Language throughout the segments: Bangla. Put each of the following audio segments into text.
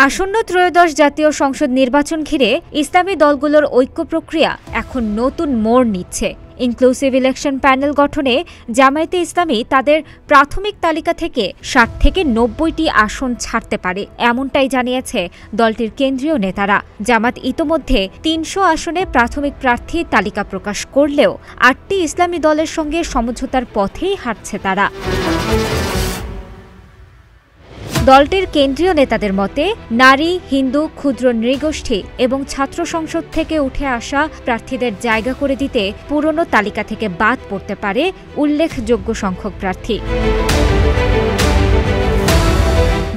আসন্ন ত্রয়োদশ জাতীয় সংসদ নির্বাচন ঘিরে ইসলামী দলগুলোর ঐক্য প্রক্রিয়া এখন নতুন মোড় নিচ্ছে। ইনক্লুসিভ ইলেকশন প্যানেল গঠনে জামায়াতে ইসলামী তাদের প্রাথমিক তালিকা থেকে ৬০ থেকে ৯০টি আসন ছাড়তে পারে, এমনটাই জানিয়েছে দলটির কেন্দ্রীয় নেতারা। জামাত ইতোমধ্যে ৩০০ আসনে প্রাথমিক প্রার্থীর তালিকা প্রকাশ করলেও ৮টি ইসলামী দলের সঙ্গে সমঝোতার পথেই হাঁটছে তারা। দলটির কেন্দ্রীয় নেতাদের মতে, নারী, হিন্দু, ক্ষুদ্র নৃগোষ্ঠী এবং ছাত্র সংসদ থেকে উঠে আসা প্রার্থীদের জায়গা করে দিতে পুরনো তালিকা থেকে বাদ পড়তে পারে উল্লেখযোগ্য সংখ্যক প্রার্থী।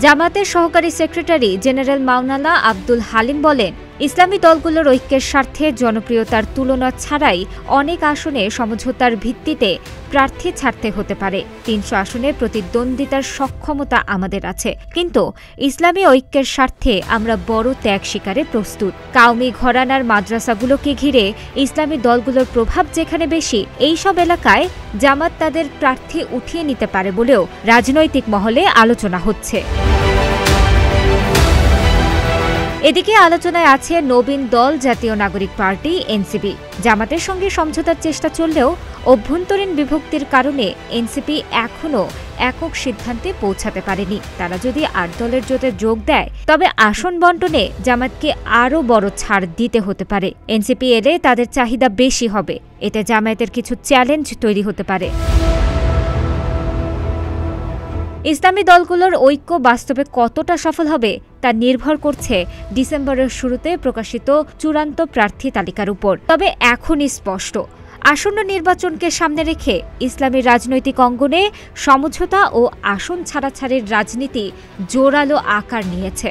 জামাতের সহকারী সেক্রেটারি জেনারেল মাওলানা আব্দুল হালিম বলেন, ইসলামী দলগুলোর ঐক্যের স্বার্থে জনপ্রিয়তার তুলনা ছাড়াই অনেক আসনে সমঝোতার ভিত্তিতে প্রার্থী ছাড়তে হতে পারে। ৩০০ আসনে প্রতিদ্বন্দ্বিতার সক্ষমতা আমাদের আছে, কিন্তু ইসলামী ঐক্যের স্বার্থে আমরা বড় ত্যাগ স্বীকারে প্রস্তুত। কাউমি ঘরানার মাদ্রাসাগুলোকে ঘিরে ইসলামী দলগুলোর প্রভাব যেখানে বেশি, এইসব এলাকায় জামাত তাদের প্রার্থী উঠিয়ে নিতে পারে বলেও রাজনৈতিক মহলে আলোচনা হচ্ছে। এদিকে আলোচনায় আছে নবীন দল জাতীয় নাগরিক পার্টি এনসিপি। জামাতের সঙ্গে সমঝোতার চেষ্টা চললেও অভ্যন্তরীণ বিভক্তির কারণে এনসিপি এখনও একক সিদ্ধান্তে পৌঁছাতে পারেনি। তারা যদি ৮ দলের জোটে যোগ দেয়, তবে আসন বণ্টনে জামাতকে আরও বড় ছাড় দিতে হতে পারে। এনসিপি এলে তাদের চাহিদা বেশি হবে, এতে জামায়াতের কিছু চ্যালেঞ্জ তৈরি হতে পারে। ইসলামী দলগুলোর ঐক্য বাস্তবে কতটা সফল হবে তা নির্ভর করছে ডিসেম্বরের শুরুতে প্রকাশিত চূড়ান্ত প্রার্থী তালিকার উপর। তবে এখনই স্পষ্ট, আসন্ন নির্বাচনকে সামনে রেখে ইসলামী রাজনৈতিক অঙ্গনে সমঝোতা ও আসন ছাড়াছাড়ির রাজনীতি জোরালো আকার নিয়েছে।